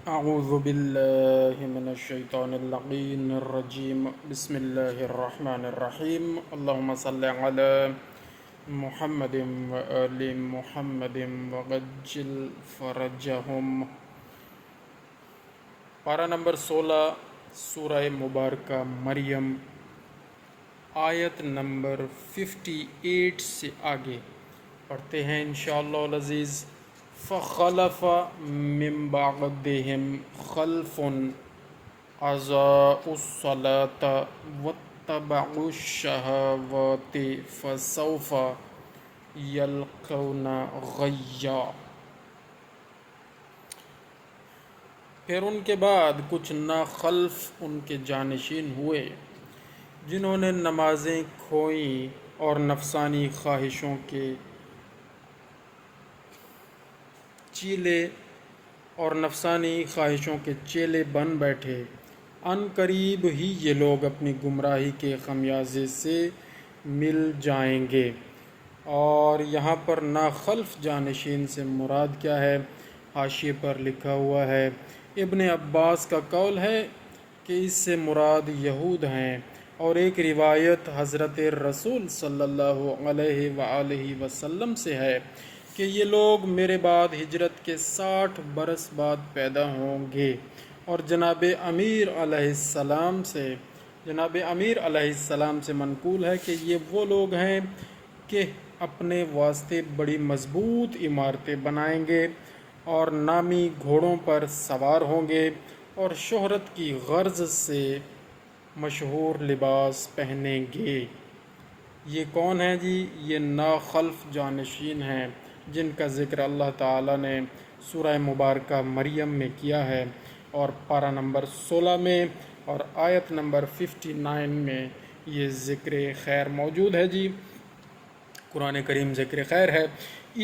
اعوذ باللہ من الشیطان اللعین الرجیم بسم اللہ الرحمن الرحیم اللہم صل علی محمد وآل محمد وعجل فرجہم۔ پارہ نمبر 16 سورہ مبارکہ مریم، آیت نمبر 58 سے آگے پڑھتے ہیں انشاءاللہ العزیز۔ فخلف من بعدهم خلف اضاعوا الصلاة واتبعوا الشہوات فسوف یلقون غیا۔ پھر ان کے بعد کچھ ناخلف ان کے جانشین ہوئے جنہوں نے نمازیں کھوئیں اور نفسانی خواہشوں کے چیلے بن بیٹھے۔ ان قریب ہی یہ لوگ اپنی گمراہی کے خمیازے سے مل جائیں گے۔ اور یہاں پر ناخلف جانشین سے مراد کیا ہے؟ حاشیے پر لکھا ہوا ہے، ابن عباس کا قول ہے کہ اس سے مراد یہود ہیں، اور ایک روایت حضرت رسول صلی اللہ علیہ وآلہ وسلم سے ہے کہ یہ لوگ میرے بعد ہجرت کے 60 برس بعد پیدا ہوں گے۔ اور جناب امیر علیہ السلام سے منقول ہے کہ یہ وہ لوگ ہیں کہ اپنے واسطے بڑی مضبوط عمارتیں بنائیں گے اور نامی گھوڑوں پر سوار ہوں گے اور شہرت کی غرض سے مشہور لباس پہنیں گے۔ یہ کون ہیں جی؟ یہ ناخلف جانشین ہیں جن کا ذکر اللہ تعالیٰ نے سورہ مبارکہ مریم میں کیا ہے، اور پارہ نمبر 16 میں اور آیت نمبر 59 میں یہ ذکر خیر موجود ہے جی۔ قرآن کریم ذکر خیر ہے،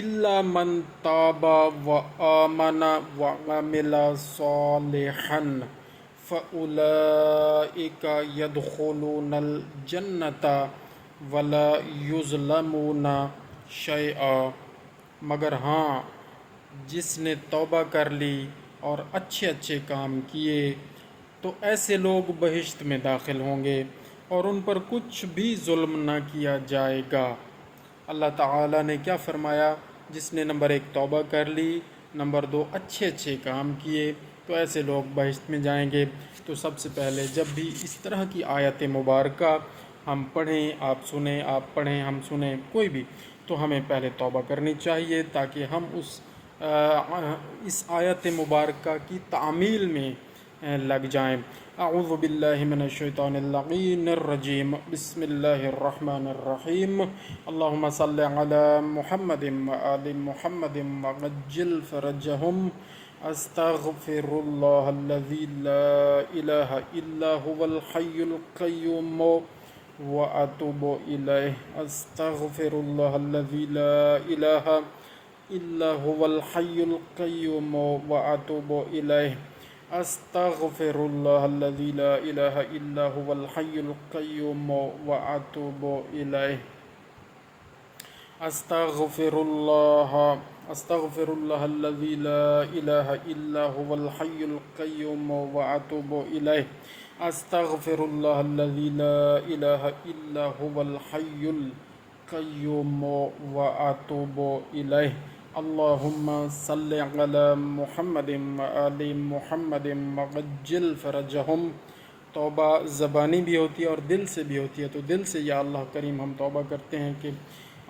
اِلَّا مَن تَابَ وَآمَنَ وَعَمِلَ صَالِحًا فَأُولَئِكَ يَدْخُلُونَ الْجَنَّةَ وَلَا يُظْلَمُونَ شَيْئًا۔ مگر ہاں، جس نے توبہ کر لی اور اچھے کام کیے تو ایسے لوگ بہشت میں داخل ہوں گے اور ان پر کچھ بھی ظلم نہ کیا جائے گا۔ اللہ تعالیٰ نے کیا فرمایا؟ جس نے نمبر 1 توبہ کر لی، نمبر 2 اچھے کام کیے تو ایسے لوگ بہشت میں جائیں گے۔ تو سب سے پہلے جب بھی اس طرح کی آیت مبارکہ ہم پڑھیں، آپ سنیں، آپ پڑھیں، ہم سنیں، کوئی بھی، تو ہمیں پہلے توبہ کرنی چاہیے تاکہ ہم اس آیت مبارکہ کی تعمیل میں لگ جائیں۔ اعوذ باللہ من الشیطان اللعین الرجیم بسم اللہ الرحمن الرحیم اللہم صل علی محمد وآل محمد وعجل فرجہم۔ استغفر اللہ الذی لا الہ الا هو الحی القیوم واتوب الیہ۔ استغفر اللہ الذی لا الہ الا هو الحی القیوم واتوب الیہ۔ استغفر اللہ الذی لا الہ الا هو الحی القیوم واتوب الیہ۔ استغفر اللہ الذی لا الہ الا هو الحی القیوم واتوب الیہ۔ استغفر اللہ الذی لا الہ الا هو الحی القیوم واتوب الیہ۔ اللہم صل علی محمد وآل محمد وعجل فرجہم۔ توبہ زبانی بھی ہوتی ہے اور دل سے بھی ہوتی ہے، تو دل سے یا اللہ کریم ہم توبہ کرتے ہیں کہ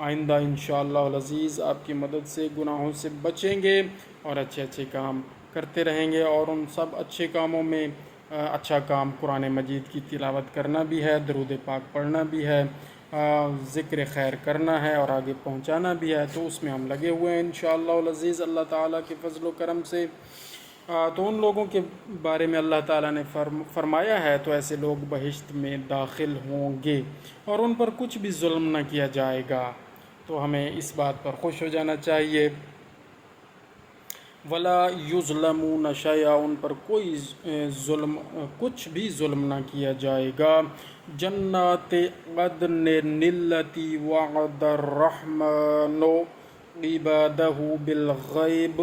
آئندہ انشاءاللہ العزیز آپ کی مدد سے گناہوں سے بچیں گے اور اچھے کام کرتے رہیں گے، اور ان سب اچھے کاموں میں اچھا کام قرآن مجید کی تلاوت کرنا بھی ہے، درود پاک پڑھنا بھی ہے، ذکر خیر کرنا ہے اور آگے پہنچانا بھی ہے، تو اس میں ہم لگے ہوئے ہیں انشاءاللہ العزیز اللہ تعالیٰ کے فضل و کرم سے۔ تو ان لوگوں کے بارے میں اللہ تعالیٰ نے فرمایا ہے تو ایسے لوگ بہشت میں داخل ہوں گے اور ان پر کچھ بھی ظلم نہ کیا جائے گا، تو ہمیں اس بات پر خوش ہو جانا چاہیے۔ ولا یظلمون شیئا، ان پر کوئی کچھ بھی ظلم نہ کیا جائے گا۔ جنات عدن التی وعد الرحمن عبادہ بالغیب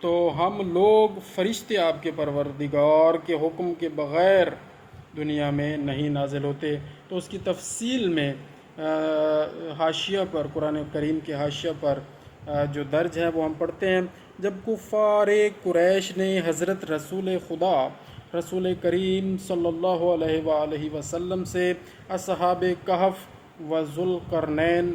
تو ہم لوگ فرشتے آپ کے پروردگار کے حکم کے بغیر دنیا میں نہیں نازل ہوتے۔ تو اس کی تفصیل میں حاشیہ پر، قرآن کریم کے حاشیہ پر جو درج ہے وہ ہم پڑھتے ہیں۔ جب کفار قریش نے حضرت رسول خدا رسول کریم صلی اللہ علیہ وآلہ وسلم سے اصحاب کہف و ذوالقرنین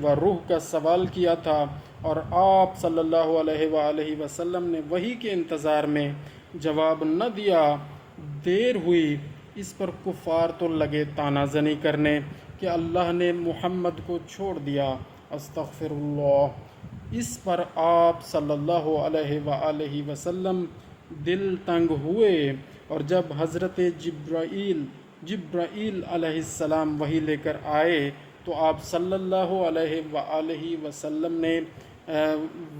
و روح کا سوال کیا تھا، اور آپ صلی اللہ علیہ وآلہ وسلم نے وحی کے انتظار میں جواب نہ دیا، دیر ہوئی، اس پر کفار تو لگے طعنہ زنی کرنے کہ اللہ نے محمد کو چھوڑ دیا، استغفر اللہ۔ اس پر آپ صلی اللہ علیہ وآلہ وسلم دل تنگ ہوئے، اور جب حضرت جبرائیل علیہ السلام وحی لے کر آئے تو آپ صلی اللہ علیہ وآلہ وسلم نے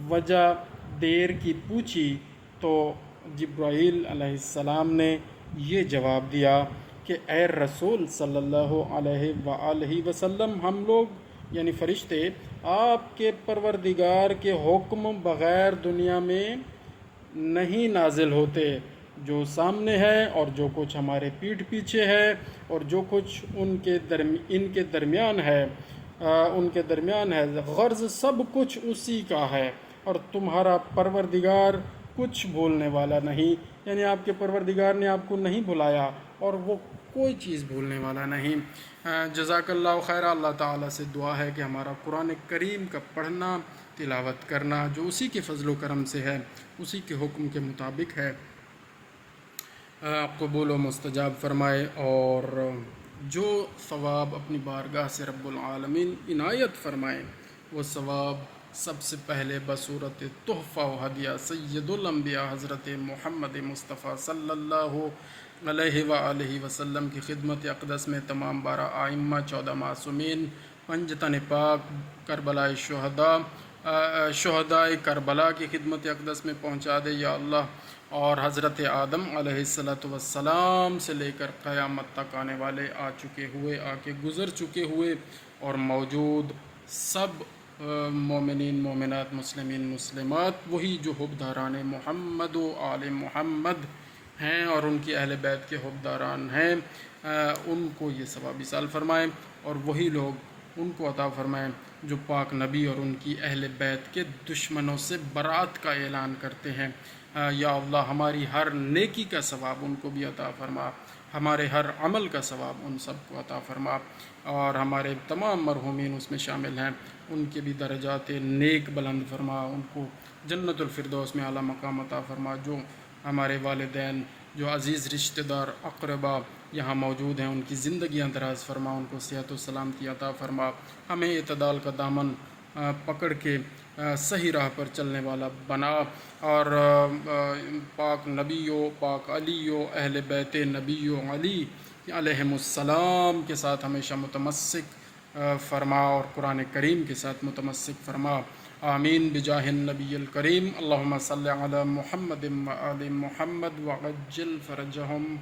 وجہ دیر کی پوچھی، تو جبرائیل علیہ السلام نے یہ جواب دیا کہ اے رسول صلی اللہ علیہ وآلہ وسلم، ہم لوگ یعنی فرشتے آپ کے پروردگار کے حکم بغیر دنیا میں نہیں نازل ہوتے۔ جو سامنے ہے اور جو کچھ ہمارے پیٹھ پیچھے ہے اور جو کچھ ان کے درمیان ہے، غرض سب کچھ اسی کا ہے، اور تمہارا پروردگار کچھ بھولنے والا نہیں، یعنی آپ کے پروردگار نے آپ کو نہیں بھلایا اور وہ کوئی چیز بھولنے والا نہیں۔ جزاک اللہ خیر۔ اللہ تعالیٰ سے دعا ہے کہ ہمارا قرآن کریم کا پڑھنا، تلاوت کرنا جو اسی کے فضل و کرم سے ہے، اسی کے حکم کے مطابق ہے، قبول و مستجاب فرمائے، اور جو ثواب اپنی بارگاہ سے رب العالمین عنایت فرمائے وہ ثواب سب سے پہلے بصورت تحفہ و ہدیہ سید الانبیاء حضرت محمد مصطفیٰ صلی اللہ علیہ وآلہ وسلم کی خدمت اقدس میں تمام 12 ائمہ، 14 معصومین، 5 تن پاک، شہدائے کربلا کی خدمت اقدس میں پہنچا دے یا اللہ، اور حضرت آدم علیہ السلام سے لے کر قیامت تک آنے والے، آ چکے ہوئے، آ کے گزر چکے ہوئے اور موجود سب مومنین، مومنات، مسلمین، مسلمات، وہی جو حبداران محمد و آل محمد ہیں اور ان کی اہل بیت کے حبداران ہیں، ان کو یہ ثواب ایصال فرمائیں، اور وہی لوگ ان کو عطا فرمائیں جو پاک نبی اور ان کی اہل بیت کے دشمنوں سے برات کا اعلان کرتے ہیں۔ یا اللہ ہماری ہر نیکی کا ثواب ان کو بھی عطا فرما، ہمارے ہر عمل کا ثواب ان سب کو عطا فرما، اور ہمارے تمام مرحومین اس میں شامل ہیں، ان کے بھی درجات نیک بلند فرما، ان کو جنت الفردوس میں اعلیٰ مقام عطا فرما۔ جو ہمارے والدین، جو عزیز رشتہ دار، اقربا یہاں موجود ہیں، ان کی زندگیاں دراز فرما، ان کو صحت و سلامتی عطا فرما، ہمیں اعتدال کا دامن پکڑ کے صحیح راہ پر چلنے والا بنا، اور پاک نبیوں، پاک علیوں، اہل بیت نبیوں علی علیہم السلام کے ساتھ ہمیشہ متمسک فرما، اور قرآن کریم کے ساتھ متمسک فرما۔ آمین بجاہ النبی الکریم۔ اللہم صلی علی محمد و آل محمد وعجل فرجہم۔